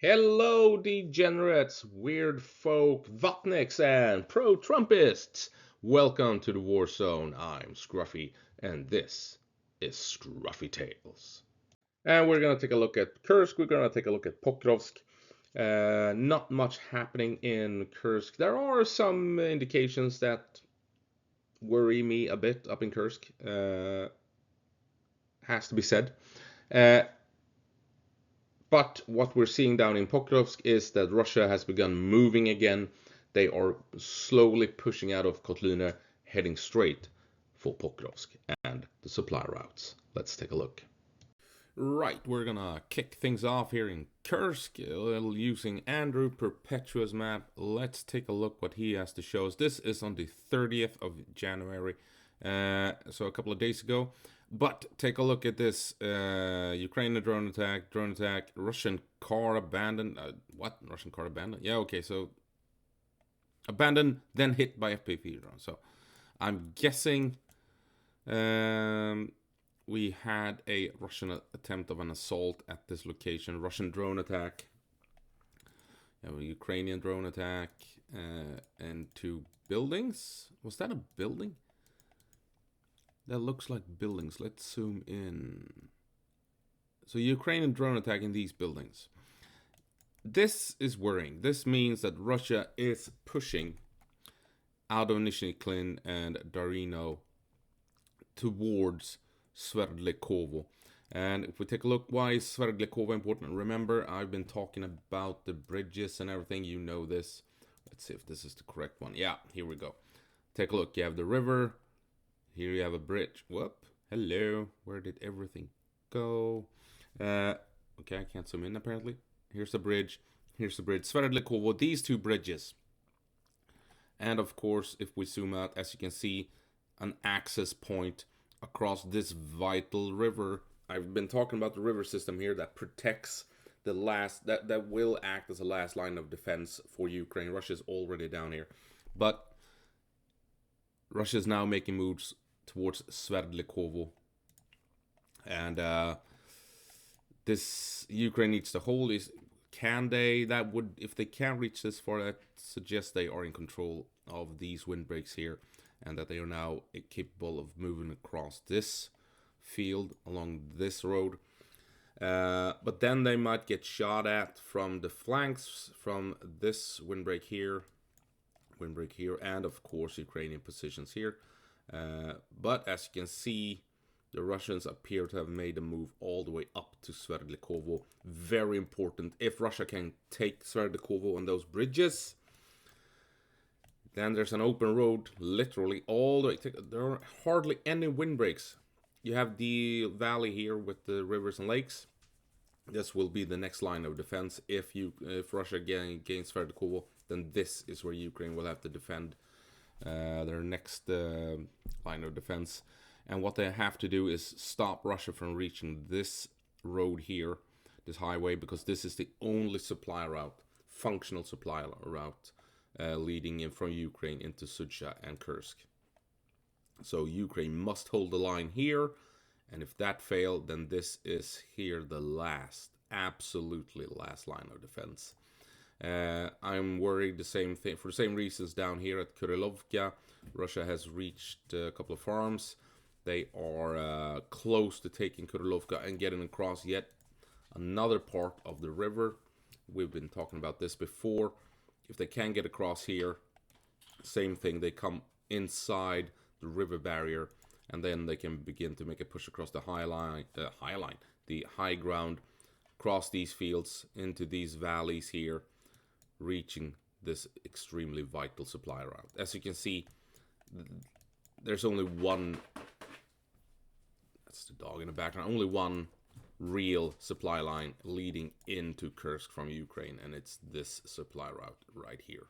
Hello, degenerates, weird folk, vatniks, and pro-Trumpists! Welcome to the War Zone. I'm Scruffy, and this is Scruffy Tales. And we're gonna take a look at Kursk. We're gonna take a look at Pokrovsk. Not much happening in Kursk. There are some indications that worry me a bit up in Kursk. Has to be said. Uh, But what we're seeing down in Pokrovsk is that Russia has begun moving again. They are slowly pushing out of Kotlyne, heading straight for Pokrovsk and the supply routes. Let's take a look. Right, we're gonna kick things off here in Kursk, using Andrew Perpetua's map. Let's take a look what he has to show us. This is on the 30th of January, so a couple of days ago. But take a look at this. Ukrainian drone attack, Russian car abandoned. What? Russian car abandoned? Yeah, okay, so abandoned, then hit by FPV drone. So I'm guessing we had a Russian attempt of an assault at this location. Russian drone attack. Ukrainian drone attack. And two buildings. Was that a building? That looks like buildings. Let's zoom in. So Ukrainian drone attack in these buildings. This is worrying. This means that Russia is pushing out of Nizhny and Darino towards Sverdlikovo. And if we take a look, why is Sverdlikovo important? Remember, I've been talking about the bridges and everything. You know this. Let's see if this is the correct one. Yeah, here we go. Take a look. You have the river. Here you have a bridge. Whoop. Hello. Where did everything go? Okay, I can't zoom in apparently. Here's the bridge. Here's the bridge. Sverdlikovo. These two bridges. And of course, if we zoom out, as you can see, an access point across this vital river. I've been talking about the river system here that protects the last, that will act as a last line of defense for Ukraine. Russia's already down here. But Russia is now making moves towards Sverdlikovo, and this Ukraine needs to hold. Is can they? That would, if they can't reach this far, that suggests they are in control of these windbreaks here, and that they are now capable of moving across this field along this road. But then they might get shot at from the flanks from this windbreak here, and of course Ukrainian positions here. But as you can see, the Russians appear to have made a move all the way up to Sverdlikovo. Very important. If Russia can take Sverdlikovo and those bridges, then there's an open road literally all the way. There are hardly any windbreaks. You have the valley here with the rivers and lakes. This will be the next line of defense. If Russia gains Sverdlikovo, then this is where Ukraine will have to defend their next line of defense. And what they have to do is stop Russia from reaching this road here, this highway, because this is the only supply route, functional supply route, leading in from Ukraine into Sudzha and Kursk. So Ukraine must hold the line here, and if that failed, then this is here the last, absolutely last line of defense. I'm worried the same thing for the same reasons down here at Kurilovka. Russia has reached a couple of farms. They are close to taking Kurilovka and getting across yet another part of the river. We've been talking about this before. If they can get across here, same thing. They come inside the river barrier, and then they can begin to make a push across the the high ground, across these fields into these valleys here, reaching this extremely vital supply route. As you can see, there's only one, that's the dog in the background, only one real supply line leading into Kursk from Ukraine, and it's this supply route right here.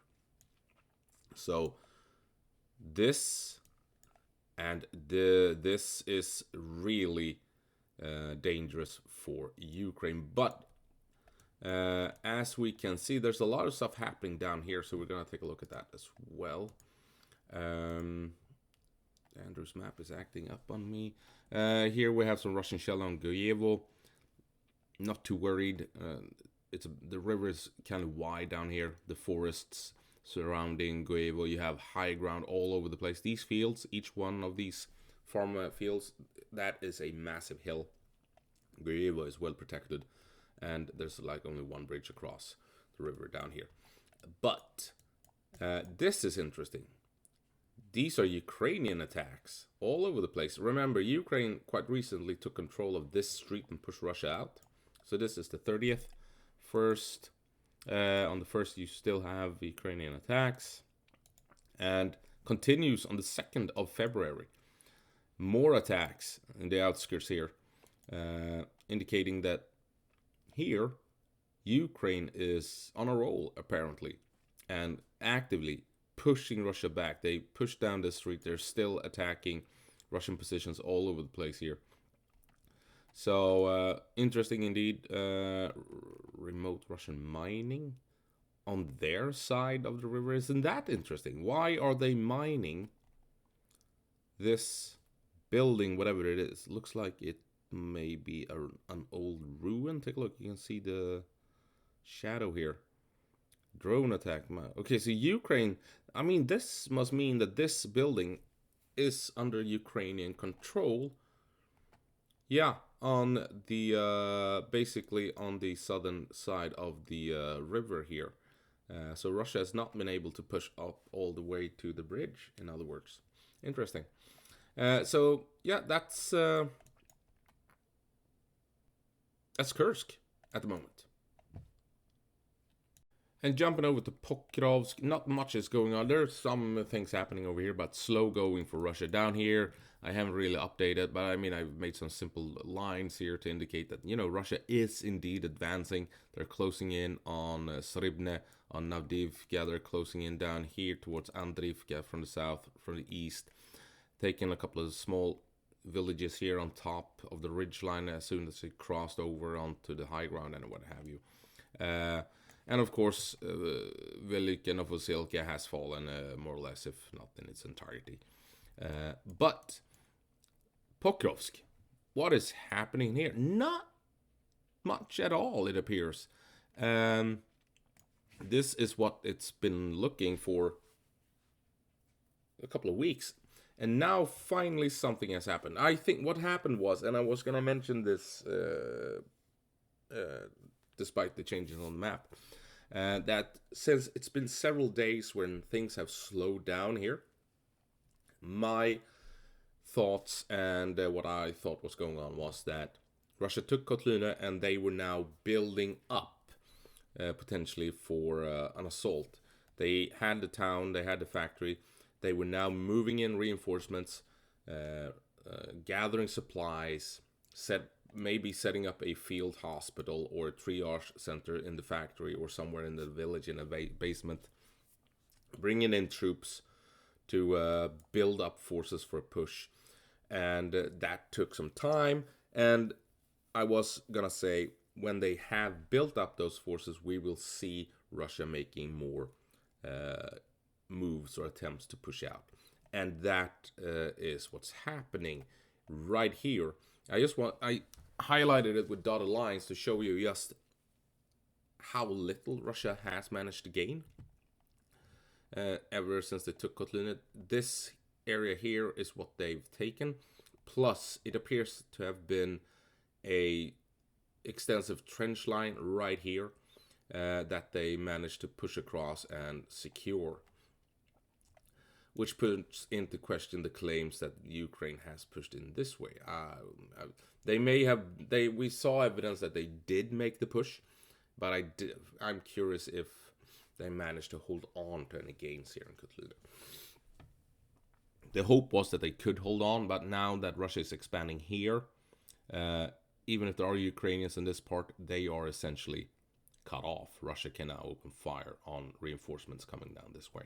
So this is really dangerous for Ukraine. But as we can see, there's a lot of stuff happening down here, so we're gonna take a look at that as well. Andrew's map is acting up on me. Here we have some Russian shell on Goyevo. Not too worried. the river is kind of wide down here. The forests surrounding Guevo, you have high ground all over the place. These fields, each one of these farm fields, that is a massive hill. Guevo is well protected, and there's like only one bridge across the river down here. But this is interesting. These are Ukrainian attacks all over the place. Remember, Ukraine quite recently took control of this street and pushed Russia out. So this is the 30th. First, on the 1st, you still have Ukrainian attacks. And continues on the 2nd of February. More attacks in the outskirts here. Indicating that here, Ukraine is on a roll, apparently. And actively pushing Russia back. They push down the street. They're still attacking Russian positions all over the place here. So interesting indeed. Remote Russian mining on their side of the river. Isn't that interesting? Why are they mining this building, whatever it is? Looks like it may be an old ruin. Take a look. You can see the shadow here. Drone attack. Okay, so Ukraine, I mean, this must mean that this building is under Ukrainian control. Yeah, on the, basically on the southern side of the river here. So Russia has not been able to push up all the way to the bridge, in other words. Interesting. So, yeah, that's Kursk at the moment. And jumping over to Pokrovsk, not much is going on. There's some things happening over here, but slow going for Russia. Down here, I haven't really updated, but I mean, I've made some simple lines here to indicate that, you know, Russia is indeed advancing. They're closing in on Sribne, on Navdivka. They're closing in down here towards Andrivka from the south, from the east. Taking a couple of small villages here on top of the ridgeline as soon as it crossed over onto the high ground and what have you. And of course, Velik and Novoselka has fallen more or less, if not in its entirety. But Pokrovsk, what is happening here? Not much at all, it appears. This is what it's been looking for a couple of weeks. And now finally something has happened. I think what happened was, and I was going to mention this despite the changes on the map, that since it's been several days when things have slowed down here, my thoughts and what I thought was going on was that Russia took Kotlyne and they were now building up potentially for an assault. They had the town, they had the factory, they were now moving in reinforcements, gathering supplies, maybe setting up a field hospital or a triage center in the factory or somewhere in the village in a basement, bringing in troops to build up forces for a push. And that took some time. And I was gonna say, when they have built up those forces, we will see Russia making more moves or attempts to push out. And that is what's happening right here. I highlighted it with dotted lines to show you just how little Russia has managed to gain ever since they took Kotlyne. This area here is what they've taken. Plus, it appears to have been a extensive trench line right here that they managed to push across and secure, which puts into question the claims that Ukraine has pushed in this way. They may have, we saw evidence that they did make the push, but I'm curious if they managed to hold on to any gains here in Kotlyne. The hope was that they could hold on, but now that Russia is expanding here, even if there are Ukrainians in this part, they are essentially cut off. Russia can now open fire on reinforcements coming down this way.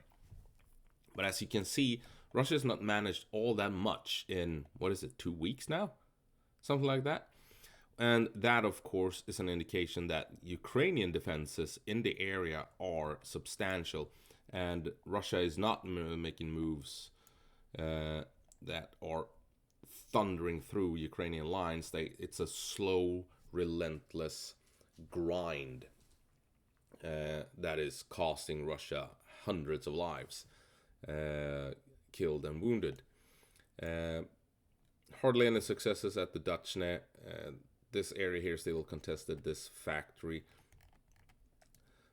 But as you can see, Russia has not managed all that much in, 2 weeks now? Something like that. And that, of course, is an indication that Ukrainian defenses in the area are substantial. And Russia is not making moves that are thundering through Ukrainian lines. It's a slow, relentless grind that is costing Russia hundreds of lives, killed and wounded. Hardly any successes at the Dutchne. This area here still contested, this factory.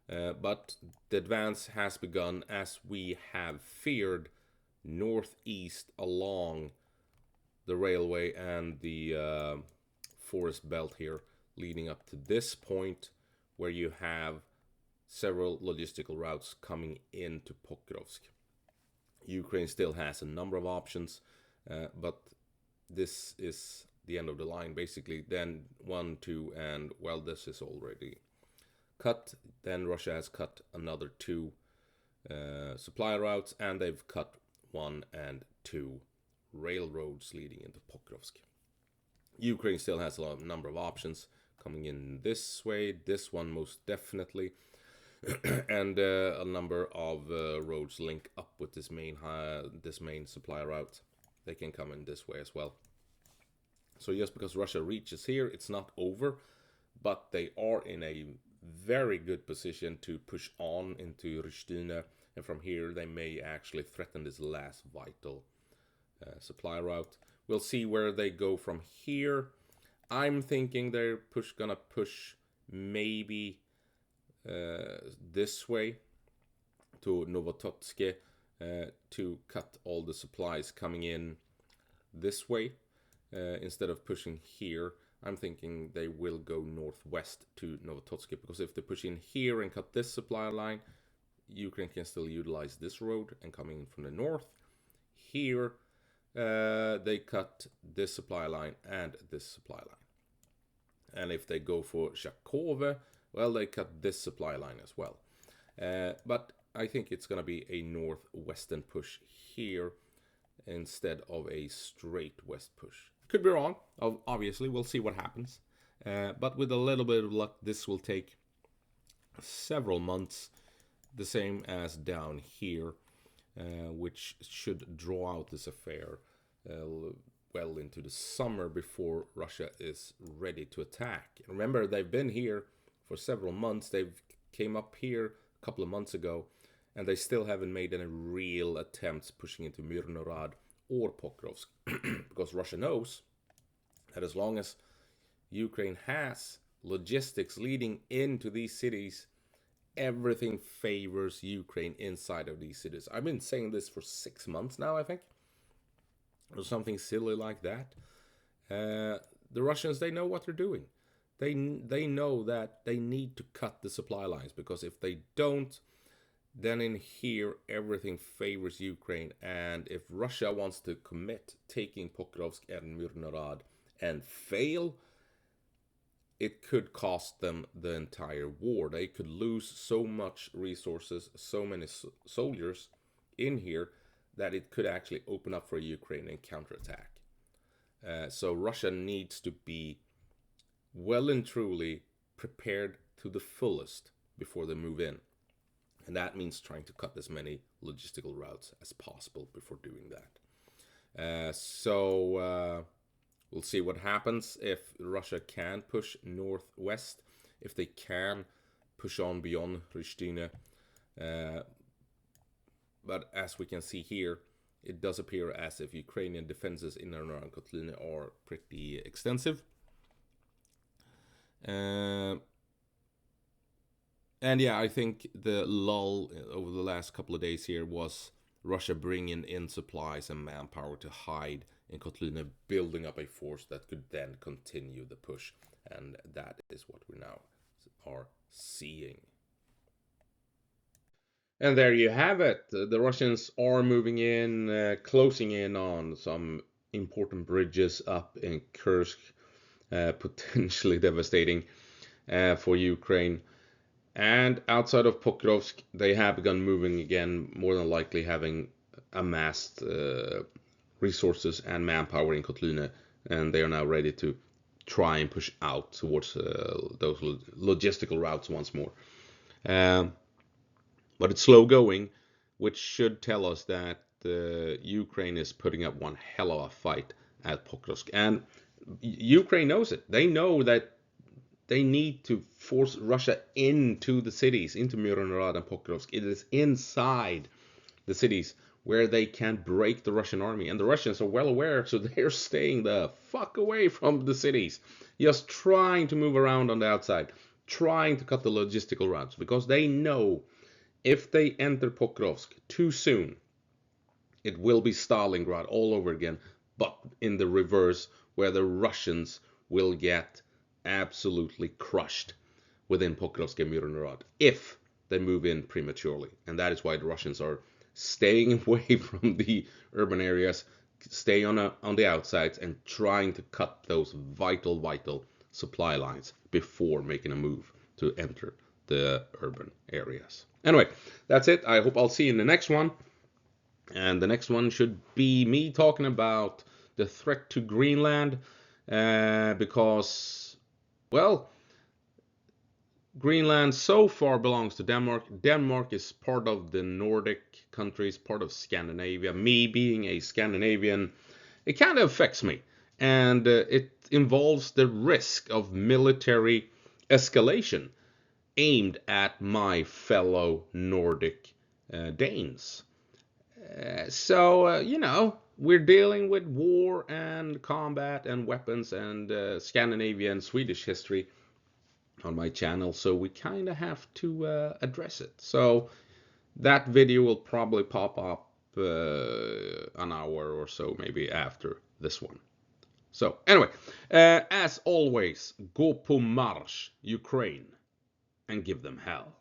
But the advance has begun, as we have feared, northeast along the railway and the forest belt here, leading up to this point where you have several logistical routes coming into Pokrovsk. Ukraine still has a number of options, but this is the end of the line basically. Then 1, 2, and well, this is already cut. Then Russia has cut another 2 supply routes, and they've cut 1 and 2 railroads leading into Pokrovsk. Ukraine still has a number of options coming in this way, this one most definitely, and a number of roads link up with this main supply route. They can come in this way as well. So just because Russia reaches here, it's not over, but they are in a very good position to push on into Rishtina, and from here they may actually threaten this last vital supply route. We'll see where they go from here. I'm thinking they're gonna push maybe this way to Novototsk to cut all the supplies coming in this way. Instead of pushing here, I'm thinking they will go northwest to Novototsk, because if they push in here and cut this supply line, Ukraine can still utilize this road and coming in from the north. Here, they cut this supply line and this supply line. And if they go for Shakove, well, they cut this supply line as well. But I think it's going to be a northwestern push here instead of a straight west push. Could be wrong, obviously, we'll see what happens. But with a little bit of luck, this will take several months, the same as down here, which should draw out this affair well into the summer before Russia is ready to attack. Remember, they've been here for several months. They've came up here a couple of months ago, and they still haven't made any real attempts pushing into Myrnorad or Pokrovsk, because Russia knows that as long as Ukraine has logistics leading into these cities, everything favors Ukraine inside of these cities. I've been saying this for 6 months now, I think, or something silly like that. The Russians, they know what they're doing. They know that they need to cut the supply lines, because if they don't, then in here everything favors Ukraine. And if Russia wants to commit taking Pokrovsk and Myrnorad and fail, it could cost them the entire war. They could lose so much resources, so many soldiers in here, that it could actually open up for a Ukrainian counterattack. So Russia needs to be well and truly prepared to the fullest before they move in. And that means trying to cut as many logistical routes as possible before doing that. So we'll see what happens if Russia can push northwest, if they can push on beyond Rishtina. But as we can see here, it does appear as if Ukrainian defenses in and around Kotlyne are pretty extensive. And yeah, I think the lull over the last couple of days here was Russia bringing in supplies and manpower to hide in Kotlyne, building up a force that could then continue the push. And that is what we now are seeing. And there you have it. The Russians are moving in, closing in on some important bridges up in Kursk, potentially devastating for Ukraine. And outside of Pokrovsk, they have begun moving again, more than likely having amassed resources and manpower in Kotlyne, and they are now ready to try and push out towards those logistical routes once more. But it's slow going, which should tell us that Ukraine is putting up one hell of a fight at Pokrovsk. And Ukraine knows it. They know that they need to force Russia into the cities, into Myrhorod and Pokrovsk. It is inside the cities where they can break the Russian army. And the Russians are well aware, so they're staying the fuck away from the cities, just trying to move around on the outside, trying to cut the logistical routes, because they know if they enter Pokrovsk too soon, it will be Stalingrad all over again, but in the reverse, where the Russians will get absolutely crushed within Pokrovsk and Myrhorod if they move in prematurely. And that is why the Russians are staying away from the urban areas, stay on the outsides, and trying to cut those vital supply lines before making a move to enter the urban areas. Anyway, that's it. I hope I'll see you in the next one. And the next one should be me talking about the threat to Greenland, because, well, Greenland so far belongs to Denmark. Denmark is part of the Nordic countries, part of Scandinavia. Me being a Scandinavian, it kind of affects me. And it involves the risk of military escalation aimed at my fellow Nordic Danes. So, we're dealing with war and combat and weapons and Scandinavian Swedish history on my channel, so we kind of have to address it. So that video will probably pop up an hour or so maybe after this one. So anyway, as always, go på marsch, Ukraine, and give them hell.